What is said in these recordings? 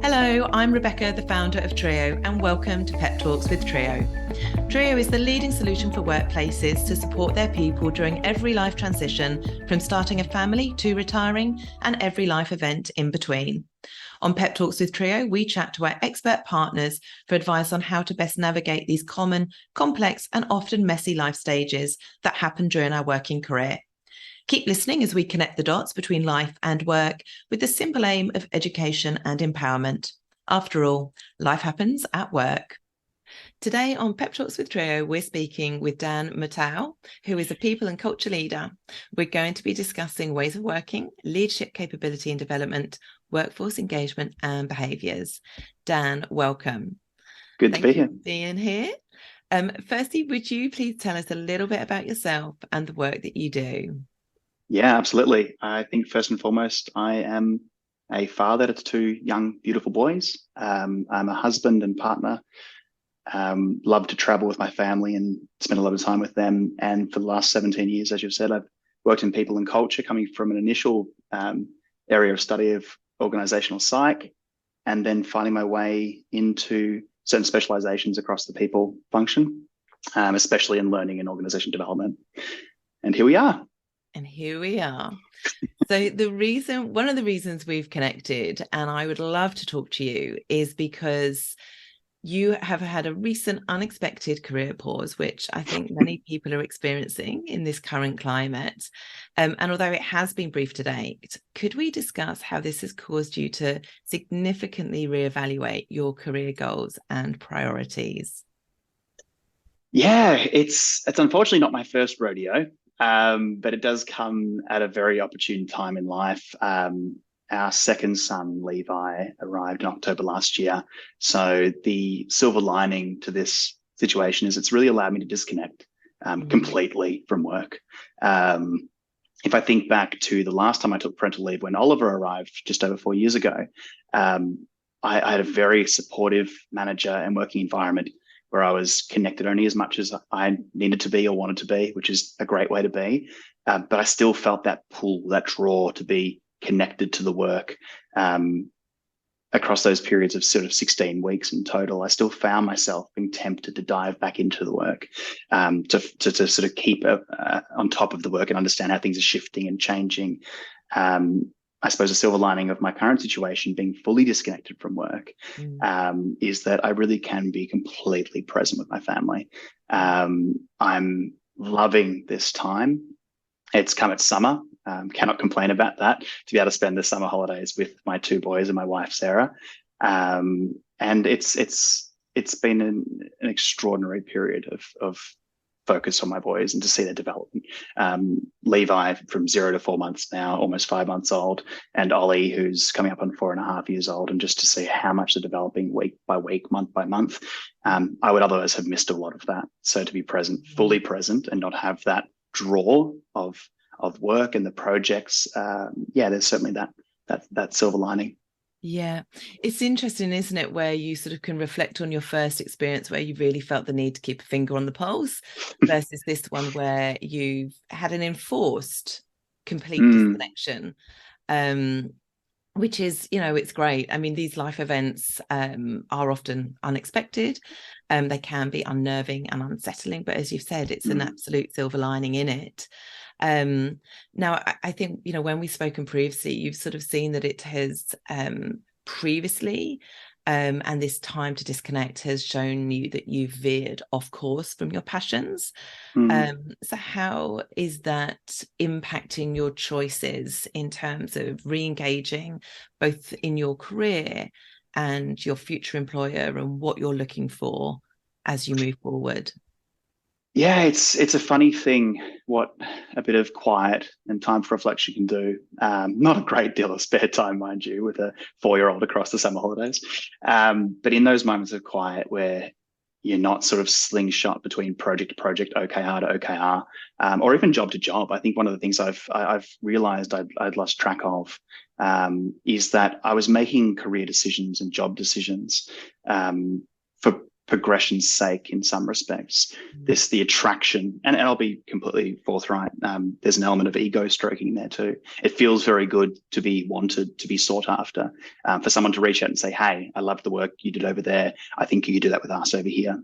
Hello, I'm Rebecca, the founder of Trio, and welcome to Pep Talks with Trio. Trio is the leading solution for workplaces to support their people during every life transition, from starting a family to retiring and every life event in between. On Pep Talks with Trio, we chat to our expert partners for advice on how to best navigate these common, complex, and often messy life stages that happen during our working career. Keep listening as we connect the dots between life and work with the simple aim of education and empowerment. After all, life happens at work. Today on Pep Talks with Trio, we're speaking with Dan Mottau, who is a people and culture leader. We're going to be discussing ways of working, leadership capability and development, workforce engagement and behaviours. Dan, welcome. Good to be here. Thank you for being here. Firstly, would you please tell us a little bit about yourself and the work that you do? Yeah, absolutely. I think first and foremost, I am a father to two young, beautiful boys. I'm a husband and partner. Love to travel with my family and spend a lot of time with them. And for the last 17 years, as you've said, I've worked in people and culture, coming from an initial area of study of organizational psych, and then finding my way into certain specializations across the people function, especially in learning and organization development. And here we are. So one of the reasons we've connected, and I would love to talk to you, is because you have had a recent unexpected career pause, which I think many people are experiencing in this current climate. And although it has been brief to date, could we discuss how this has caused you to significantly reevaluate your career goals and priorities? Yeah, it's unfortunately not my first rodeo. But it does come at a very opportune time in life. Our second son, Levi, arrived in October last year. So the silver lining to this situation is it's really allowed me to disconnect completely from work. If I think back to the last time I took parental leave when Oliver arrived just over 4 years ago, I had a very supportive manager and working environment where I was connected only as much as I needed to be or wanted to be, which is a great way to be. But I still felt that pull, that draw to be connected to the work. Across those periods of sort of 16 weeks in total, I still found myself being tempted to dive back into the work, to sort of keep on top of the work and understand how things are shifting and changing. I suppose a silver lining of my current situation, being fully disconnected from work, is that I really can be completely present with my family. I'm loving this time. It's come at summer. Cannot complain about that, to be able to spend the summer holidays with my two boys and my wife, Sarah. And it's been an extraordinary period of focus on my boys and to see their development. Levi from 0 to 4 months now, almost 5 months old, and Ollie, who's coming up on 4.5 years old, and just to see how much they're developing week by week, month by month. I would otherwise have missed a lot of that. So to be present, fully present, and not have that draw of work and the projects, there's certainly that silver lining. Yeah, it's interesting, isn't it, where you sort of can reflect on your first experience where you really felt the need to keep a finger on the pulse versus this one where you've had an enforced complete disconnection, which is, it's great. I mean, these life events are often unexpected. They can be unnerving and unsettling, but as you've said, it's an absolute silver lining in it. Now, I think, when we've spoken previously, you've sort of seen that it has previously, and this time to disconnect has shown you that you've veered off course from your passions. So how is that impacting your choices in terms of re-engaging both in your career and your future employer and what you're looking for as you move forward? Yeah, it's a funny thing what a bit of quiet and time for reflection can do. Not a great deal of spare time, mind you, with a 4-year-old across the summer holidays. But in those moments of quiet where you're not sort of slingshot between project to project, OKR to OKR, or even job to job, I think one of the things I've realized I'd lost track of is that I was making career decisions and job decisions for progression's sake in some respects. The attraction, and I'll be completely forthright, there's an element of ego stroking there too. It feels very good to be wanted, to be sought after, for someone to reach out and say, hey, I loved the work you did over there. I think you could do that with us over here.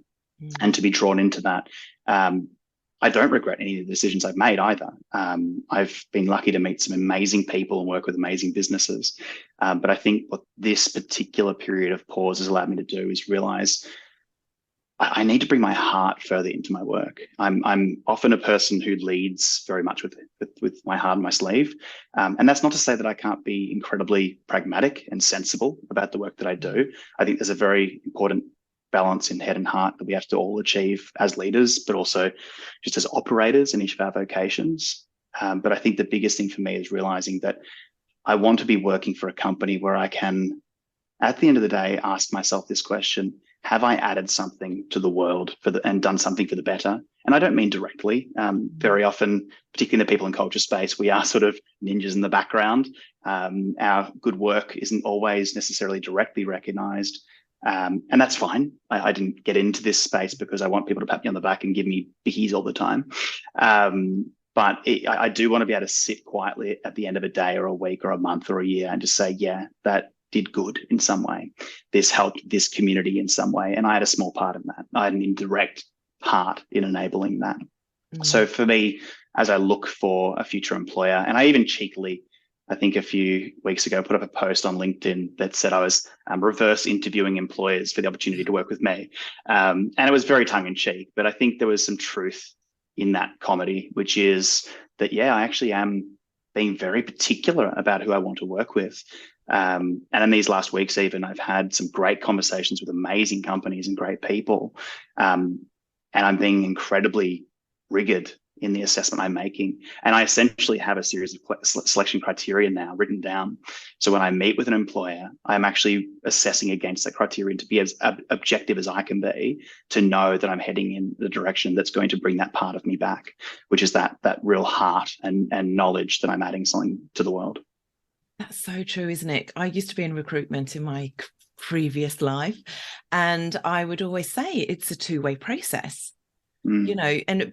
And to be drawn into that. I don't regret any of the decisions I've made either. I've been lucky to meet some amazing people and work with amazing businesses. But I think what this particular period of pause has allowed me to do is realize I need to bring my heart further into my work. I'm often a person who leads very much with my heart on my sleeve. And that's not to say that I can't be incredibly pragmatic and sensible about the work that I do. I think there's a very important balance in head and heart that we have to all achieve as leaders, but also just as operators in each of our vocations. But I think the biggest thing for me is realizing that I want to be working for a company where I can, at the end of the day, ask myself this question: have I added something to the world and done something for the better? And I don't mean directly. Very often, particularly in the people and culture space, we are sort of ninjas in the background. Our good work isn't always necessarily directly recognized. And that's fine. I didn't get into this space because I want people to pat me on the back and give me bickies all the time. But I do want to be able to sit quietly at the end of a day or a week or a month or a year and just say, yeah, that did good in some way. This helped this community in some way. And I had a small part in that. I had an indirect part in enabling that. So for me, as I look for a future employer, and I even cheekily, I think a few weeks ago, put up a post on LinkedIn that said I was reverse interviewing employers for the opportunity to work with me. And it was very tongue in cheek, but I think there was some truth in that comedy, which is that, yeah, I actually am being very particular about who I want to work with. And in these last weeks, even, I've had some great conversations with amazing companies and great people. And I'm being incredibly rigid in the assessment I'm making. And I essentially have a series of selection criteria now written down. So when I meet with an employer, I'm actually assessing against that criterion to be as objective as I can be, to know that I'm heading in the direction that's going to bring that part of me back, which is that real heart and knowledge that I'm adding something to the world. That's so true, isn't it? I used to be in recruitment in my previous life, and I would always say it's a two-way process. You know, and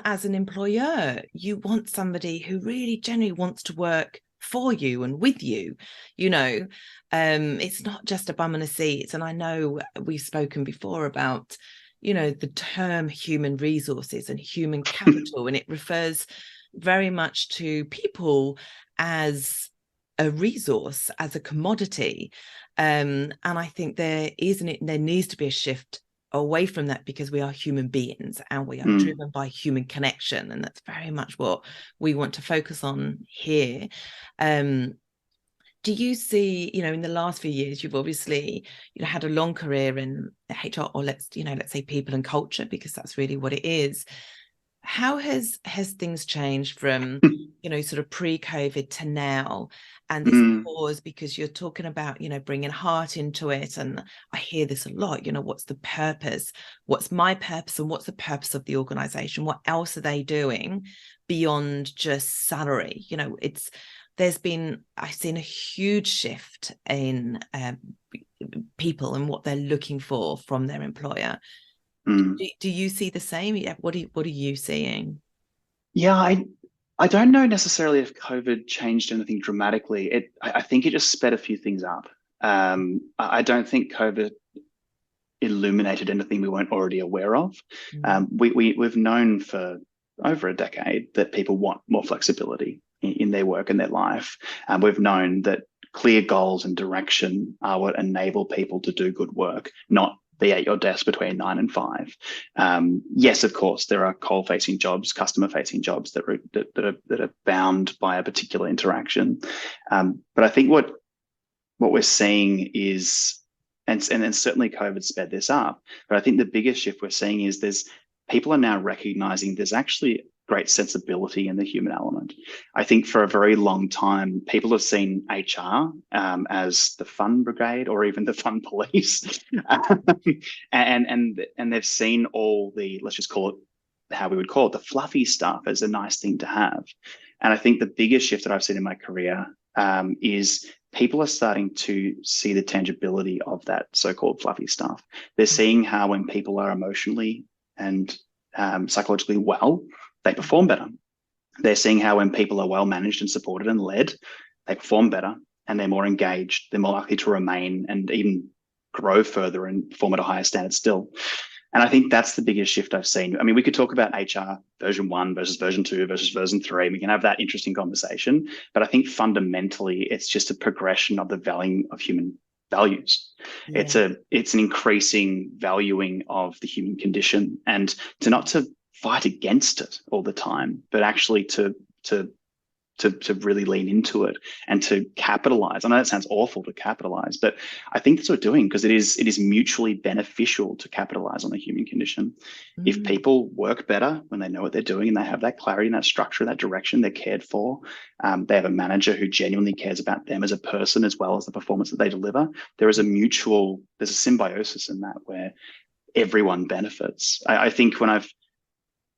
as an employer, you want somebody who really genuinely wants to work for you and with you. You know, it's not just a bum in a seat. And I know we've spoken before about, you know, the term human resources and human capital, and it refers very much to people as a resource, as a commodity. And I think there needs to be a shift away from that, because we are human beings and we are driven by human connection, and that's very much what we want to focus on here. Do you see, you know, in the last few years, you've obviously, you know, had a long career in HR, or let's say people and culture, because that's really what it is. How has things changed from, you know, sort of pre-COVID to now? And this pause, because you're talking about, you know, bringing heart into it. And I hear this a lot, you know, what's the purpose? What's my purpose? And what's the purpose of the organization? What else are they doing beyond just salary? You know, I've seen a huge shift in people and what they're looking for from their employer. Do you see the same? What are you seeing? Yeah, I don't know necessarily if COVID changed anything dramatically. I think it just sped a few things up. I don't think COVID illuminated anything we weren't already aware of. We've known for over a decade that people want more flexibility in their work and their life. We've known that clear goals and direction are what enable people to do good work, not be at your desk between 9 and 5. Yes, of course, there are coal-facing jobs, customer-facing jobs that are bound by a particular interaction. But I think what we're seeing is, and certainly COVID sped this up, but I think the biggest shift we're seeing is people are now recognizing there's actually great sensibility in the human element. I think for a very long time, people have seen HR as the fun brigade or even the fun police. and they've seen all the, let's just call it how we would call it, the fluffy stuff as a nice thing to have. And I think the biggest shift that I've seen in my career is people are starting to see the tangibility of that so-called fluffy stuff. They're seeing how when people are emotionally and psychologically well, they perform better. They're seeing how when people are well managed and supported and led, they perform better and they're more engaged. They're more likely to remain and even grow further and perform at a higher standard still. And I think that's the biggest shift I've seen. I mean, we could talk about HR version 1 versus version 2 versus version 3. We can have that interesting conversation. But I think fundamentally, it's just a progression of the valuing of human values. Yeah. It's an increasing valuing of the human condition, and not to fight against it all the time, but actually to really lean into it and to capitalize. I know that sounds awful, to capitalize, but I think that's what we're doing, because it is mutually beneficial to capitalize on the human condition. If people work better when they know what they're doing and they have that clarity and that structure, that direction, they're cared for, they have a manager who genuinely cares about them as a person as well as the performance that they deliver, there's a symbiosis in that where everyone benefits. I think when I've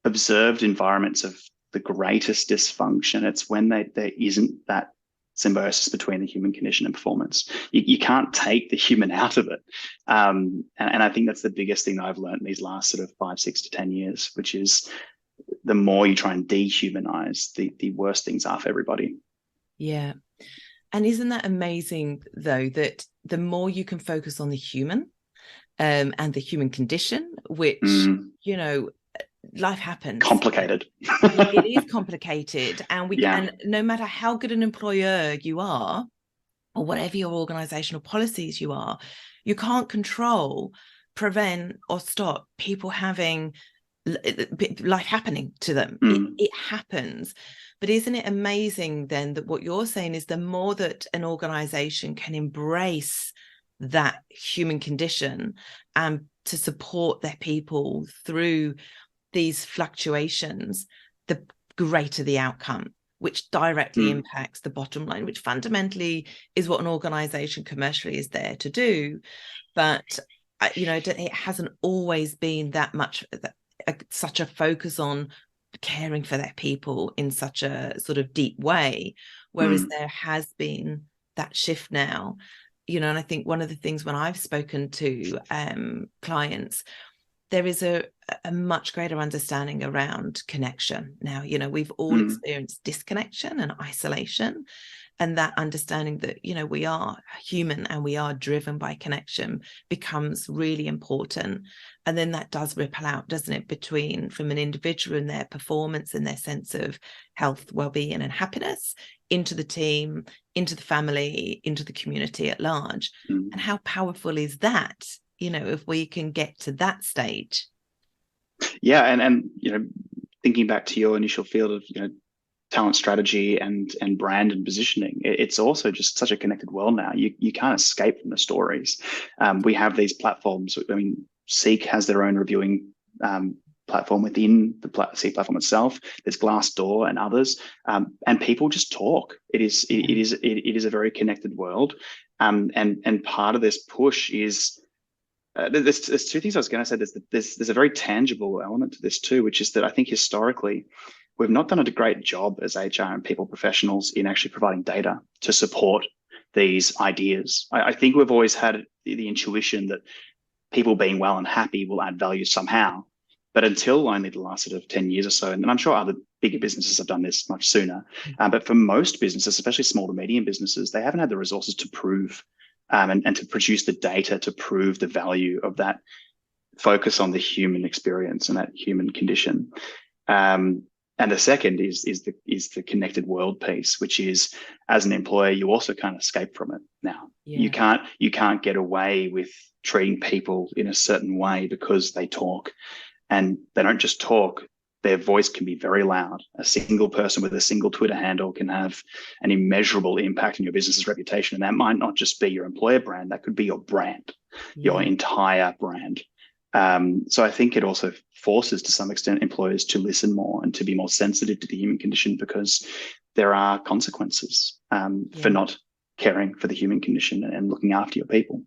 observed environments of the greatest dysfunction, it's when there isn't that symbiosis between the human condition and performance. You can't take the human out of it. And I think that's the biggest thing that I've learned in these last sort of 5, 6 to 10 years, which is the more you try and dehumanize, the worse things are for everybody. Yeah. And isn't that amazing, though, that the more you can focus on the human and the human condition, which, you know, life happens. Complicated. It is complicated. And and no matter how good an employer you are, or whatever your organizational policies you are, you can't control, prevent, or stop people having life happening to them. It happens. But isn't it amazing then that what you're saying is the more that an organization can embrace that human condition and to support their people through these fluctuations, the greater the outcome, which directly impacts the bottom line, which fundamentally is what an organization commercially is there to do. But, you know, it hasn't always been that much, such a focus on caring for their people in such a sort of deep way, whereas there has been that shift now, you know. And I think one of the things when I've spoken to clients, there is a much greater understanding around connection now. You know, we've all experienced disconnection and isolation, and that understanding that, you know, we are human and we are driven by connection becomes really important. And then that does ripple out, doesn't it, from an individual and their performance and their sense of health, well-being and happiness, into the team, into the family, into the community at large. And how powerful is that, you know, if we can get to that stage? Yeah, and you know, thinking back to your initial field of, you know, talent strategy and brand and positioning, it's also just such a connected world now. You can't escape from the stories. We have these platforms. I mean, Seek has their own reviewing platform within the Seek platform itself. There's Glassdoor and others, and people just talk. It is a very connected world, and part of this push is. There's two things I was going to say. There's a very tangible element to this too, which is that I think historically we've not done a great job as HR and people professionals in actually providing data to support these ideas. I think we've always had the intuition that people being well and happy will add value somehow. But until only the last sort of 10 years or so, and I'm sure other bigger businesses have done this much sooner, but for most businesses, especially small to medium businesses, they haven't had the resources to prove and to produce the data to prove the value of that focus on the human experience and that human condition. And the second is the connected world piece, which is, as an employer, you also can't escape from it now. Yeah. You can't get away with treating people in a certain way because they talk, and they don't just talk. Their voice can be very loud. A single person with a single Twitter handle can have an immeasurable impact on your business's reputation. And that might not just be your employer brand, that could be your brand, your entire brand. So I think it also forces, to some extent, employers to listen more and to be more sensitive to the human condition, because there are consequences for not caring for the human condition and looking after your people.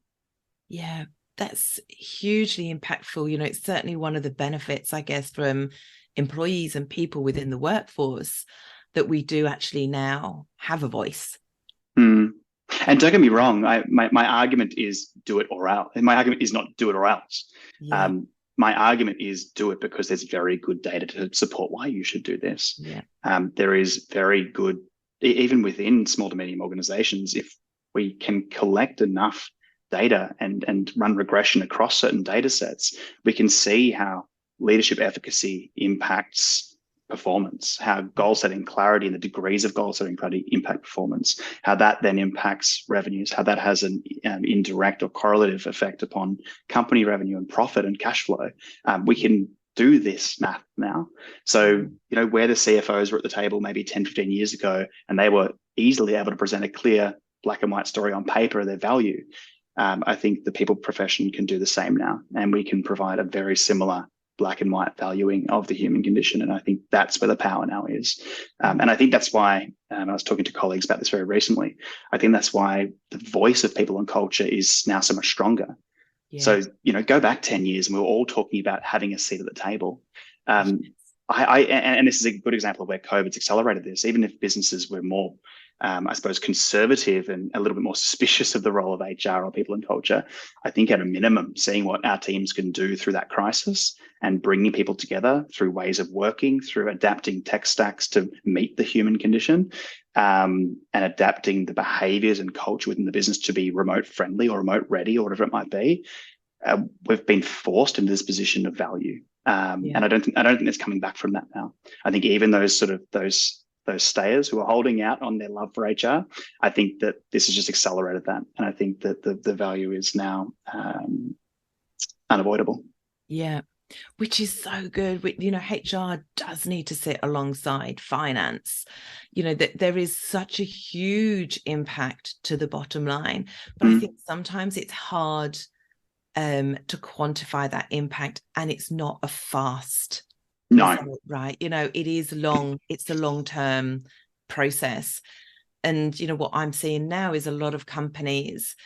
Yeah, that's hugely impactful. You know, it's certainly one of the benefits, I guess, from employees and people within the workforce, that we do actually now have a voice. And And don't get me wrong, my argument is do it or else. And my argument is not do it or else. Yeah. My argument is do it because there's very good data to support why you should do this. Yeah. There is very good, even within small to medium organizations, if we can collect enough data and run regression across certain data sets, we can see how leadership efficacy impacts performance, how goal setting clarity and the degrees of goal setting clarity impact performance, how that then impacts revenues, how that has an indirect or correlative effect upon company revenue and profit and cash flow. We can do this math now. So, where the CFOs were at the table maybe 10, 15 years ago, and they were easily able to present a clear black and white story on paper of their value, I think the people profession can do the same now. And we can provide a very similar black and white valuing of the human condition. And I think that's where the power now is. And I think that's why, I was talking to colleagues about this very recently, I think that's why the voice of people and culture is now so much stronger. Yeah. So, go back 10 years and we were all talking about having a seat at the table. And this is a good example of where COVID's accelerated this. Even if businesses were more, I suppose, conservative and a little bit more suspicious of the role of HR or people and culture, I think at a minimum, seeing what our teams can do through that crisis and bringing people together through ways of working, through adapting tech stacks to meet the human condition, and adapting the behaviors and culture within the business to be remote friendly or remote ready or whatever it might be, we've been forced into this position of value. And I don't think there's coming back from that now. I think even those stayers who are holding out on their love for HR, I think that this has just accelerated that. And I think that the value is now unavoidable. Yeah, which is so good. HR does need to sit alongside finance. That there is such a huge impact to the bottom line. But I think sometimes it's hard to quantify that impact, and it's not a fast result, right? It is long. It's a long-term process. And what I'm seeing now is a lot of companies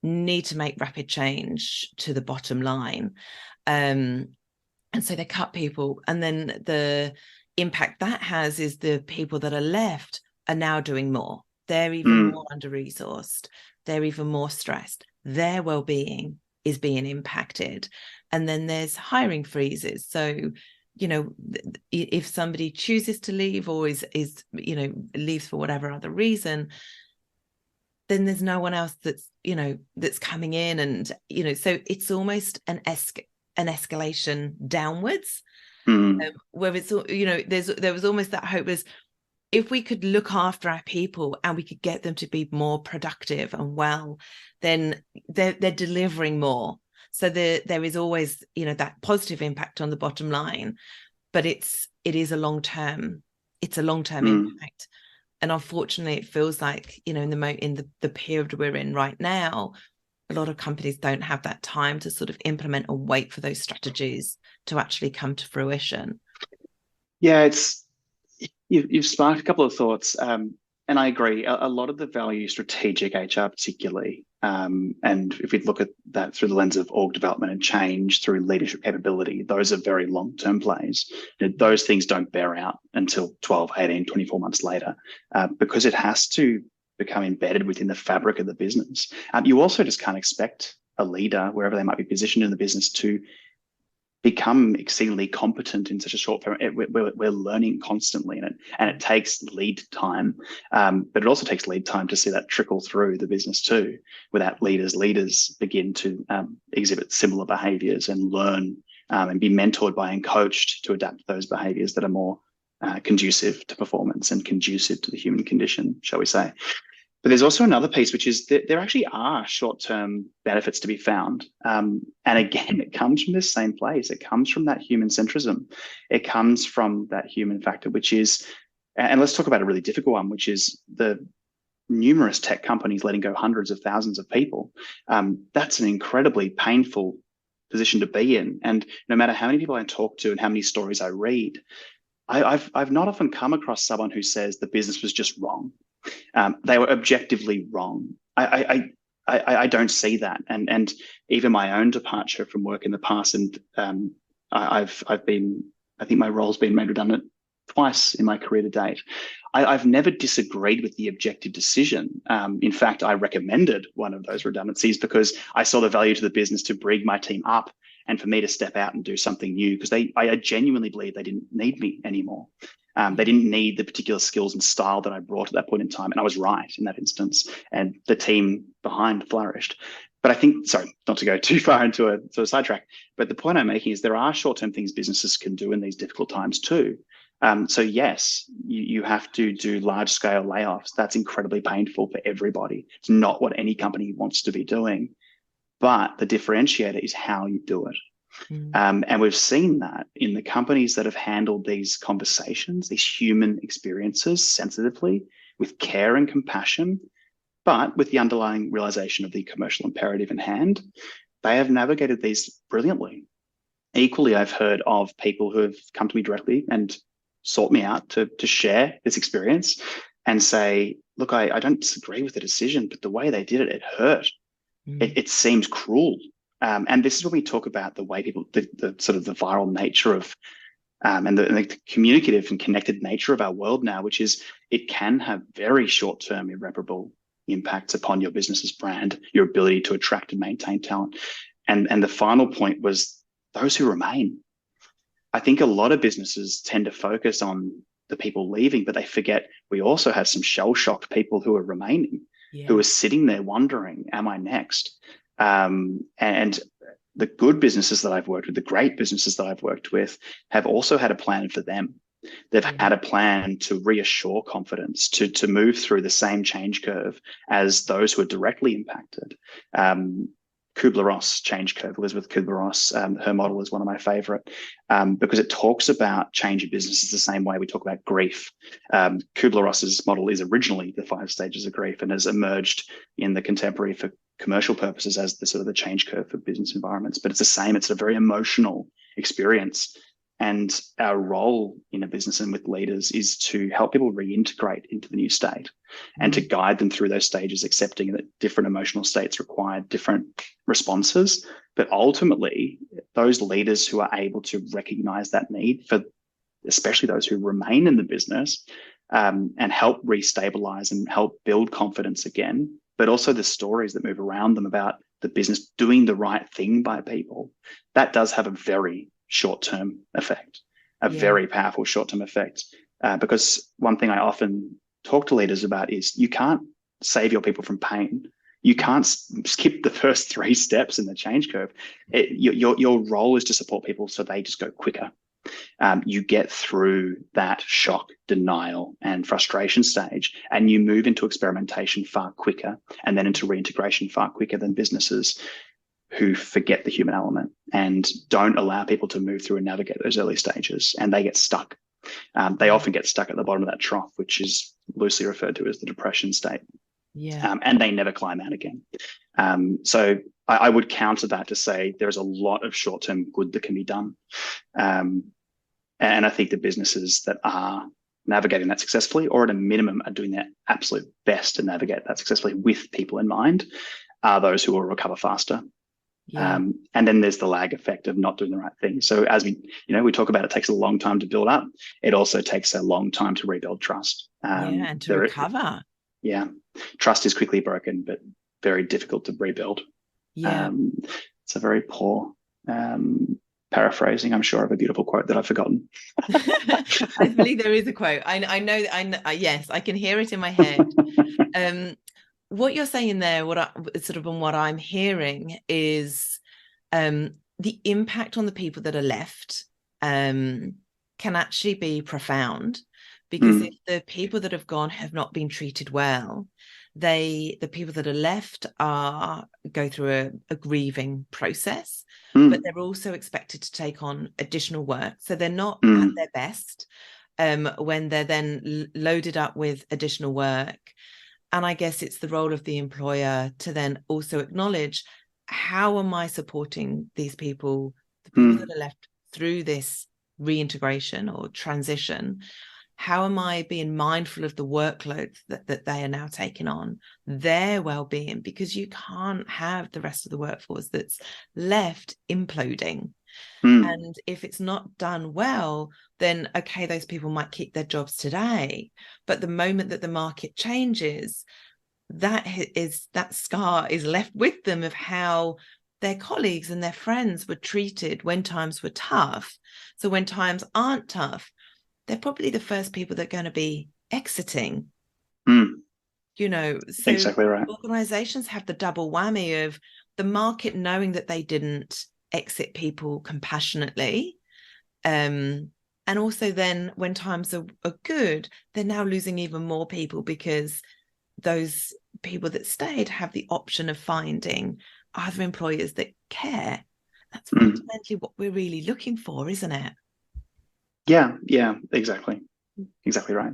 need to make rapid change to the bottom line, and so they cut people, and then the impact that has is the people that are left are now doing more. They're even more under-resourced. They're even more stressed. Their well-being is being impacted. And then there's hiring freezes. So, if somebody chooses to leave or is leaves for whatever other reason, then there's no one else that's coming in. And, so it's almost an escalation downwards, where it's, there was almost that hope as if we could look after our people and we could get them to be more productive and well, then they're delivering more. So there is always, that positive impact on the bottom line, but it is a long-term impact. And unfortunately, it feels like, in the period we're in right now, a lot of companies don't have that time to sort of implement and wait for those strategies to actually come to fruition. Yeah, you've sparked a couple of thoughts, and I agree. A lot of the value strategic HR particularly, and if we look at that through the lens of org development and change through leadership capability, those are very long-term plays. Those things don't bear out until 12, 18, 24 months later, because it has to become embedded within the fabric of the business. You also just can't expect a leader, wherever they might be positioned in the business, to become exceedingly competent in such a short period. We're learning constantly, and it takes lead time, but it also takes lead time to see that trickle through the business too, without leaders begin to exhibit similar behaviors and learn and be mentored by and coached to adapt those behaviors that are more conducive to performance and conducive to the human condition, shall we say. But there's also another piece, which is that there actually are short-term benefits to be found. And again, it comes from this same place. It comes from that human centrism. It comes from that human factor, which is, and let's talk about a really difficult one, which is the numerous tech companies letting go hundreds of thousands of people. That's an incredibly painful position to be in. And no matter how many people I talk to and how many stories I read, I've not often come across someone who says the business was just wrong. They were objectively wrong. I don't see that, and even my own departure from work in the past, and I think my role's been made redundant twice in my career to date. I've never disagreed with the objective decision. In fact, I recommended one of those redundancies because I saw the value to the business to bring my team up and for me to step out and do something new, because I genuinely believe they didn't need me anymore. They didn't need the particular skills and style that I brought at that point in time. And I was right in that instance. And the team behind flourished. But I think, sorry, not to go too far into a sort of sidetrack, but the point I'm making is there are short-term things businesses can do in these difficult times too. So yes, you have to do large-scale layoffs. That's incredibly painful for everybody. It's not what any company wants to be doing. But the differentiator is how you do it. And we've seen that in the companies that have handled these conversations, these human experiences sensitively, with care and compassion, but with the underlying realization of the commercial imperative in hand, they have navigated these brilliantly. Equally, I've heard of people who have come to me directly and sought me out to share this experience and say, look, I don't disagree with the decision, but the way they did it, it hurt. It seems cruel. And this is when we talk about the way people, the sort of the viral nature of, and the communicative and connected nature of our world now, which is it can have very short-term irreparable impacts upon your business's brand, your ability to attract and maintain talent. And the final point was those who remain. I think a lot of businesses tend to focus on the people leaving, but they forget we also have some shell-shocked people who are remaining, who are sitting there wondering, am I next? And the good businesses that I've worked with, the great businesses that I've worked with, have also had a plan for them. They've had a plan to reassure confidence, to move through the same change curve as those who are directly impacted. Kubler-Ross change curve, Elizabeth Kubler-Ross, her model is one of my favorite because it talks about change in businesses the same way we talk about grief. Kubler-Ross's model is originally the 5 stages of grief and has emerged in the contemporary for commercial purposes as the sort of the change curve for business environments. But it's the same. It's a very emotional experience. And our role in a business and with leaders is to help people reintegrate into the new state and to guide them through those stages, accepting that different emotional states require different responses. But ultimately, those leaders who are able to recognize that need for especially those who remain in the business and help restabilize and help build confidence again, but also the stories that move around them about the business doing the right thing by people, that does have a very short-term effect, a very powerful short-term effect. Because one thing I often talk to leaders about is you can't save your people from pain. You can't skip the first 3 steps in the change curve. Your role is to support people so they just go quicker. You get through that shock, denial, and frustration stage, and you move into experimentation far quicker, and then into reintegration far quicker than businesses who forget the human element and don't allow people to move through and navigate those early stages, and they get stuck. They often get stuck at the bottom of that trough, which is loosely referred to as the depression state. And they never climb out again. So I would counter that to say there's a lot of short-term good that can be done. And I think the businesses that are navigating that successfully, or at a minimum are doing their absolute best to navigate that successfully with people in mind, are those who will recover faster. And then there's the lag effect of not doing the right thing. So as we talk about, it takes a long time to build up. It also takes a long time to rebuild trust. And to recover. Trust is quickly broken, but very difficult to rebuild. It's a very poor paraphrasing, I'm sure, of a beautiful quote that I've forgotten. I believe there is a quote. I know. Yes, I can hear it in my head. What you're saying there, what I'm hearing is the impact on the people that are left can actually be profound, because if the people that have gone have not been treated well, the people that are left go through a grieving process, but they're also expected to take on additional work. So they're not at their best when they're then loaded up with additional work. And I guess it's the role of the employer to then also acknowledge, how am I supporting these people, the people that are left through this reintegration or transition? How am I being mindful of the workload that they are now taking on, their well-being? Because you can't have the rest of the workforce that's left imploding. Mm. And if it's not done well, then okay, those people might keep their jobs today. But the moment that the market changes, that scar is left with them of how their colleagues and their friends were treated when times were tough. So when times aren't tough, they're probably the first people that are going to be exiting. Mm. So Exactly right. organizations have the double whammy of the market knowing that they didn't exit people compassionately, and also then when times are good, they're now losing even more people because those people that stayed have the option of finding other employers that care. That's Mm. fundamentally what we're really looking for, isn't it? Yeah, exactly right.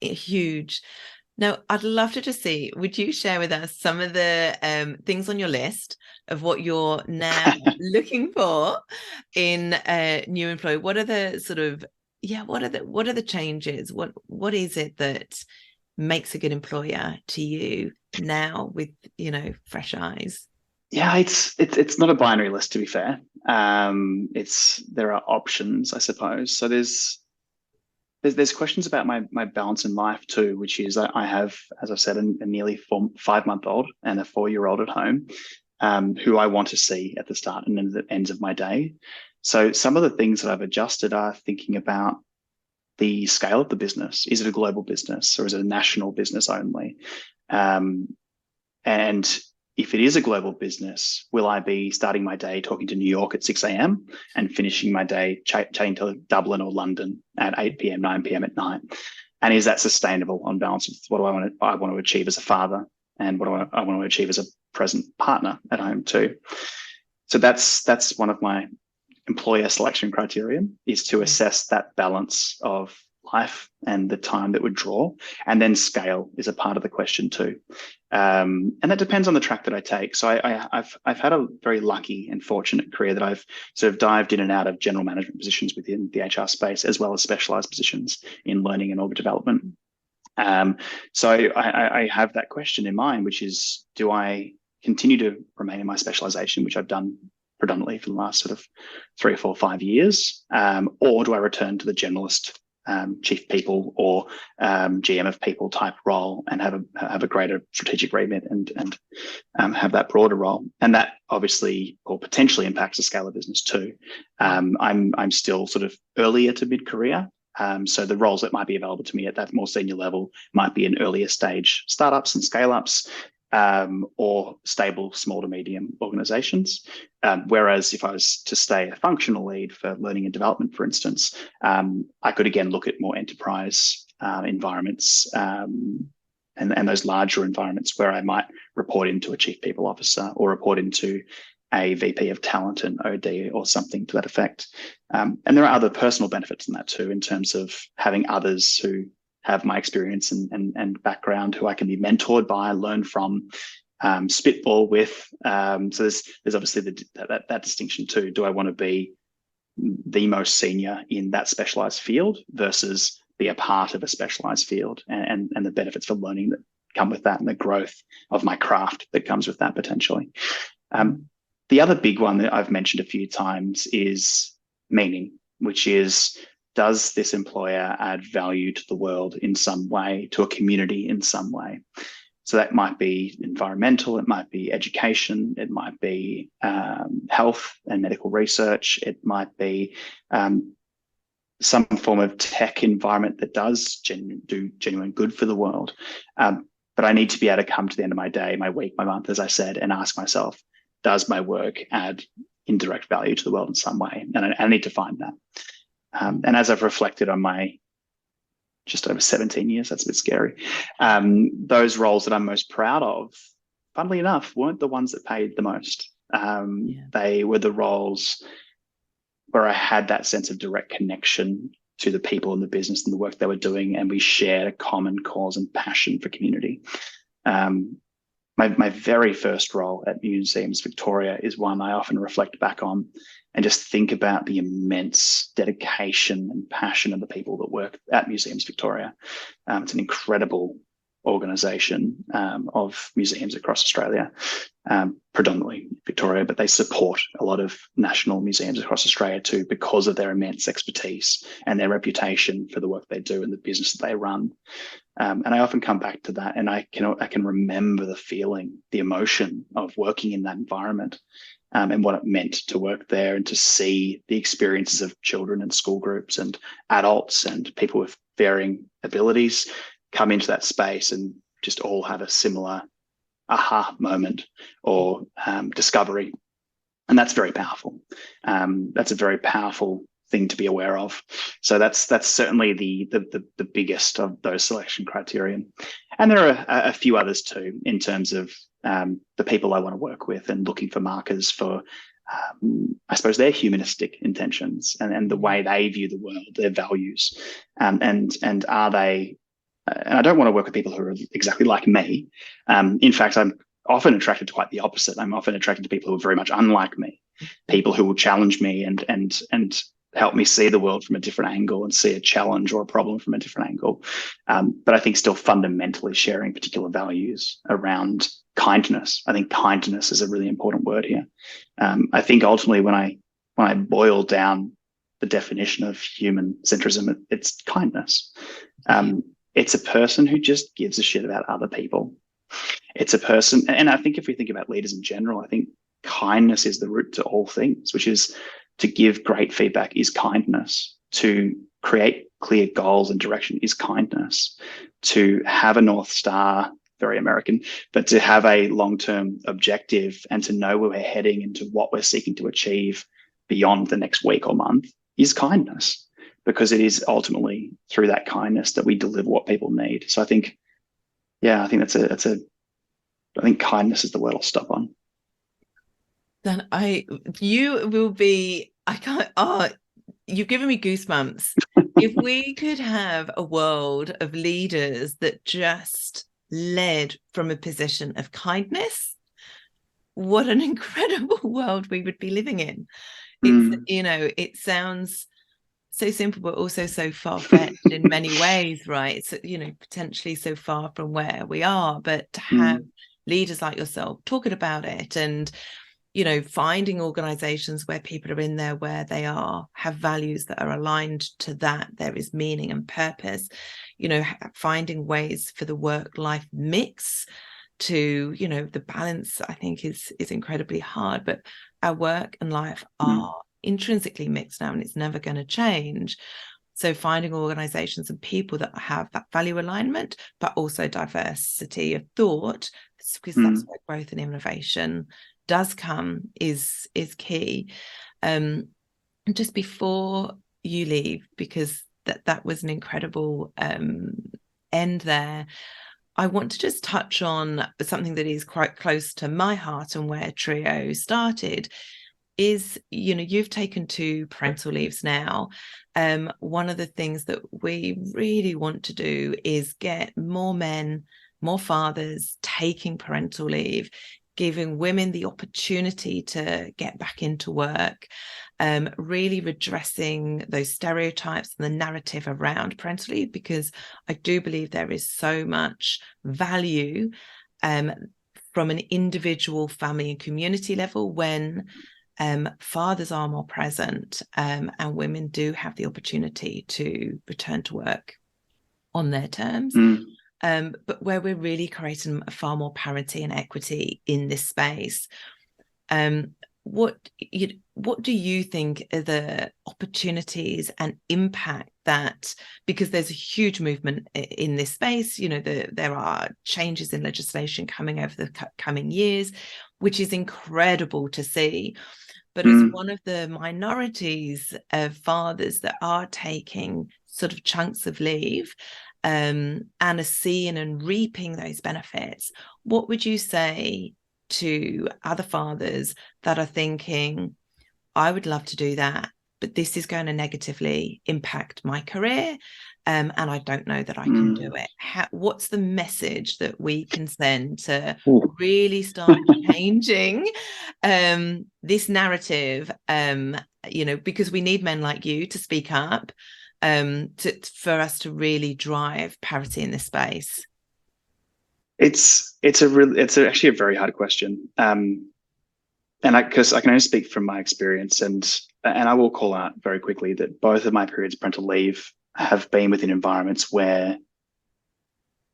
Huge. Now, I'd love to just see, would you share with us some of the things on your list of what you're now looking for in a new employee? What are the sort of, what are the changes? What is it that makes a good employer to you now with, fresh eyes? Yeah, it's not a binary list, to be fair. It's there are options, I suppose. So there's questions about my balance in life too, which is I have, as I said, a nearly 5-month-old and a 4-year-old at home, who I want to see at the start and then the ends of my day. So some of the things that I've adjusted are thinking about the scale of the business. Is it a global business or is it a national business only? Um, and if it is a global business, will I be starting my day talking to New York at 6 a.m. and finishing my day chatting to Dublin or London at 8 p.m., 9 p.m. at night? And is that sustainable on balance with what I want to achieve as a father and what I want to achieve as a present partner at home too? So that's one of my employer selection criterion, is to assess that balance of life and the time that would draw, and then scale is a part of the question too, and that depends on the track that I take. So I've had a very lucky and fortunate career that I've sort of dived in and out of general management positions within the HR space, as well as specialized positions in learning and org development. So I have that question in mind, which is, do I continue to remain in my specialization, which I've done predominantly for the last sort of 3 or 4 or 5 years, or do I return to the generalist chief people or GM of people type role and have a greater strategic remit and have that broader role? And that obviously or potentially impacts the scale of business too. I'm still sort of earlier to mid career. So the roles that might be available to me at that more senior level might be in earlier stage startups and scale ups, or stable small to medium organizations. Whereas if I was to stay a functional lead for learning and development, for instance, I could again look at more enterprise environments, and those larger environments where I might report into a chief people officer or report into a VP of talent and OD or something to that effect. And there are other personal benefits in that too, in terms of having others who have my experience and background, who I can be mentored by, learn from, spitball with. So there's obviously that distinction too. Do I want to be the most senior in that specialized field versus be a part of a specialized field, and the benefits for learning that come with that and the growth of my craft that comes with that potentially. The other big one that I've mentioned a few times is meaning, which is, does this employer add value to the world in some way, to a community in some way? So that might be environmental, it might be education, it might be health and medical research, it might be some form of tech environment that does do genuine good for the world. But I need to be able to come to the end of my day, my week, my month, as I said, and ask myself, does my work add indirect value to the world in some way? And I need to find that. And as I've reflected on my just over 17 years, that's a bit scary, those roles that I'm most proud of, funnily enough, weren't the ones that paid the most. They were the roles where I had that sense of direct connection to the people in the business and the work they were doing, and we shared a common cause and passion for community. My very first role at Museums Victoria is one I often reflect back on and just think about the immense dedication and passion of the people that work at Museums Victoria. It's an incredible organisation of museums across Australia, predominantly Victoria, but they support a lot of national museums across Australia too, because of their immense expertise and their reputation for the work they do and the business that they run. And I often come back to that, and I can remember the feeling, the emotion of working in that environment, and what it meant to work there and to see the experiences of children and school groups and adults and people with varying abilities come into that space and just all have a similar aha moment or discovery. And that's very powerful. That's a very powerful thing to be aware of. So that's certainly the biggest of those selection criteria. And there are a few others too, in terms of the people I want to work with and looking for markers for, I suppose, their humanistic intentions and the way they view the world, their values, and are they. And I don't want to work with people who are exactly like me. In fact, I'm often attracted to quite the opposite. I'm often attracted to people who are very much unlike me, people who will challenge me and help me see the world from a different angle and see a challenge or a problem from a different angle. But I think still fundamentally sharing particular values around kindness. I think kindness is a really important word here. I think ultimately when I boil down the definition of human centrism, it's kindness. It's a person who just gives a shit about other people. It's a person, and I think if we think about leaders in general, I think kindness is the root to all things, which is to give great feedback is kindness. To create clear goals and direction is kindness. To have a North Star, very American, but to have a long-term objective and to know where we're heading and to what we're seeking to achieve beyond the next week or month is kindness, because it is ultimately through that kindness that we deliver what people need. So I think, I think kindness is the word I'll stop on. Then you've given me goosebumps. If we could have a world of leaders that just led from a position of kindness, what an incredible world we would be living in. It's, it sounds so simple, but also so far-fetched in many ways, right? It's, potentially so far from where we are, but to have leaders like yourself talking about it and, finding organizations where people are in there where they are, have values that are aligned to that, there is meaning and purpose, finding ways for the work-life mix to, the balance, I think is incredibly hard, but our work and life are intrinsically mixed now and it's never going to change. So finding organizations and people that have that value alignment, but also diversity of thought, because that's where growth and innovation does come, is key. And just before you leave, because that was an incredible end there, I want to just touch on something that is quite close to my heart and where Trio started is, you've taken 2 parental leaves now. One of the things that we really want to do is get more men, more fathers taking parental leave, giving women the opportunity to get back into work, really redressing those stereotypes and the narrative around parental leave, because I do believe there is so much value from an individual, family and community level when fathers are more present and women do have the opportunity to return to work on their terms. But where we're really creating far more parity and equity in this space. What do you think are the opportunities and impact that, because there's a huge movement in this space, there are changes in legislation coming over the coming years, which is incredible to see. But as one of the minorities of fathers that are taking sort of chunks of leave, and are seeing and reaping those benefits, what would you say to other fathers that are thinking, I would love to do that, but this is going to negatively impact my career, and I don't know that I can do it? What's the message that we can send to really start changing this narrative, because we need men like you to speak up, for us to really drive parity in this space? It's actually a very hard question. Because I can only speak from my experience, and I will call out very quickly that both of my periods of parental leave have been within environments where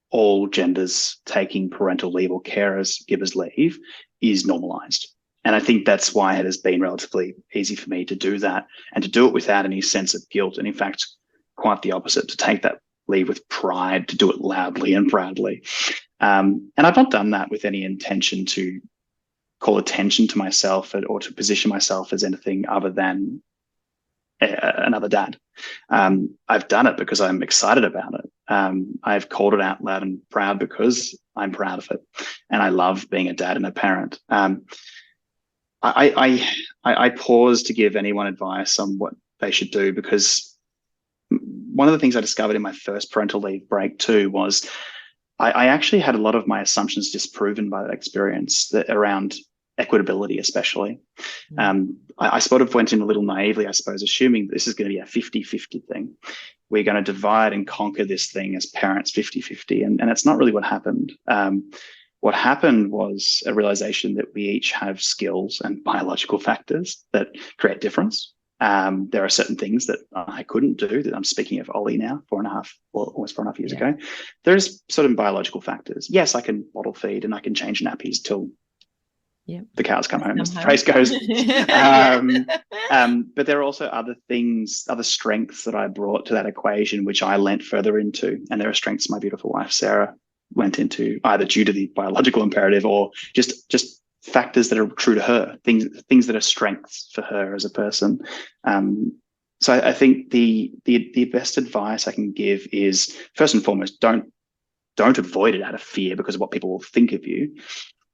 all genders taking parental leave or carers givers leave is normalized. And I think that's why it has been relatively easy for me to do that and to do it without any sense of guilt. And in fact, quite the opposite, to take that leave with pride, to do it loudly and proudly. And I've not done that with any intention to call attention to myself or to position myself as anything other than another dad. I've done it because I'm excited about it. I've called it out loud and proud because I'm proud of it, and I love being a dad and a parent. I pause to give anyone advice on what they should do, because one of the things I discovered in my first parental leave break too was I actually had a lot of my assumptions disproven by that experience, that around equitability, especially. I sort of went in a little naively, I suppose, assuming this is going to be a 50-50 thing. We're going to divide and conquer this thing as parents 50-50. And it's not really what happened. What happened was a realization that we each have skills and biological factors that create difference. There are certain things that I couldn't do, that I'm speaking of Ollie now, almost 4.5 years ago. There's certain biological factors. Yes, I can bottle feed and I can change nappies till the cows come home, as the phrase goes. But there are also other things, other strengths that I brought to that equation, which I lent further into. And there are strengths my beautiful wife, Sarah, went into, either due to the biological imperative or just factors that are true to her, things that are strengths for her as a person. So I think the best advice I can give is, first and foremost, don't avoid it out of fear because of what people will think of you.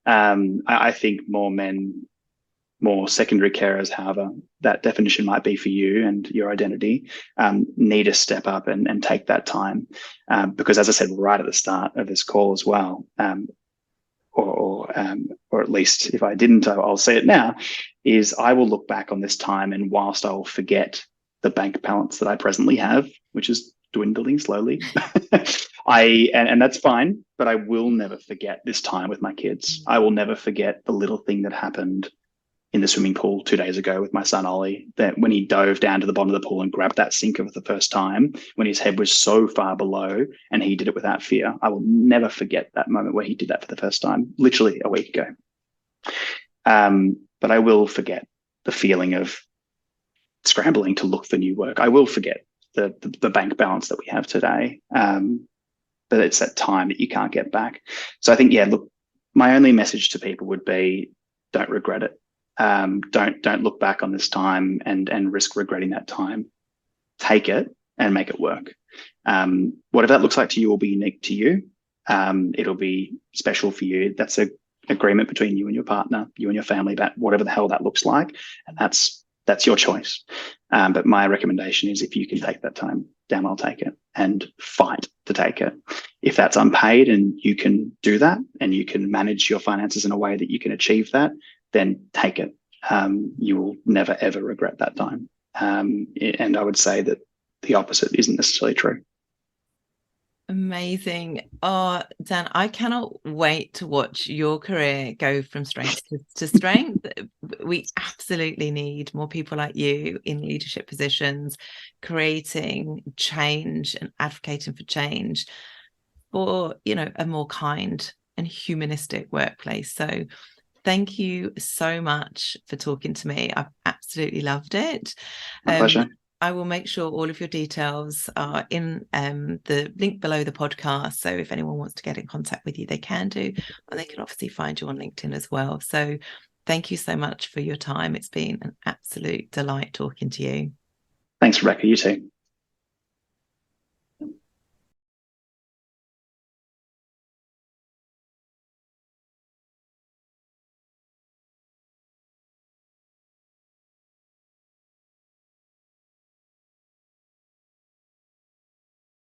I think more men, more secondary carers, however that definition might be for you and your identity, need to step up and take that time. Because as I said right at the start of this call as well, or at least if I didn't, I'll say it now, is I will look back on this time, and whilst I will forget the bank balance that I presently have, which is dwindling slowly, and that's fine, but I will never forget this time with my kids. I will never forget the little thing that happened in the swimming pool 2 days ago with my son Ollie, that when he dove down to the bottom of the pool and grabbed that sinker for the first time, when his head was so far below and he did it without fear. I will never forget that moment where he did that for the first time, literally a week ago. But I will forget the feeling of scrambling to look for new work. I will forget the bank balance that we have today. But it's that time that you can't get back. So I think, look, my only message to people would be, don't regret it. Don't look back on this time and risk regretting that time. Take it and make it work. Whatever that looks like to you will be unique to you. It'll be special for you. That's an agreement between you and your partner, you and your family, about whatever the hell that looks like. And that's your choice. But my recommendation is, if you can take that time, damn, I'll take it, and fight to take it. If that's unpaid and you can do that and you can manage your finances in a way that you can achieve that, then take it. You will never, ever regret that time. And I would say that the opposite isn't necessarily true. Amazing. Oh, Dan, I cannot wait to watch your career go from strength to strength. We absolutely need more people like you in leadership positions, creating change and advocating for change for, a more kind and humanistic workplace. So thank you so much for talking to me. I've absolutely loved it. My pleasure. I will make sure all of your details are in the link below the podcast. So if anyone wants to get in contact with you, they can do. And they can obviously find you on LinkedIn as well. So thank you so much for your time. It's been an absolute delight talking to you. Thanks, Rebecca. You too.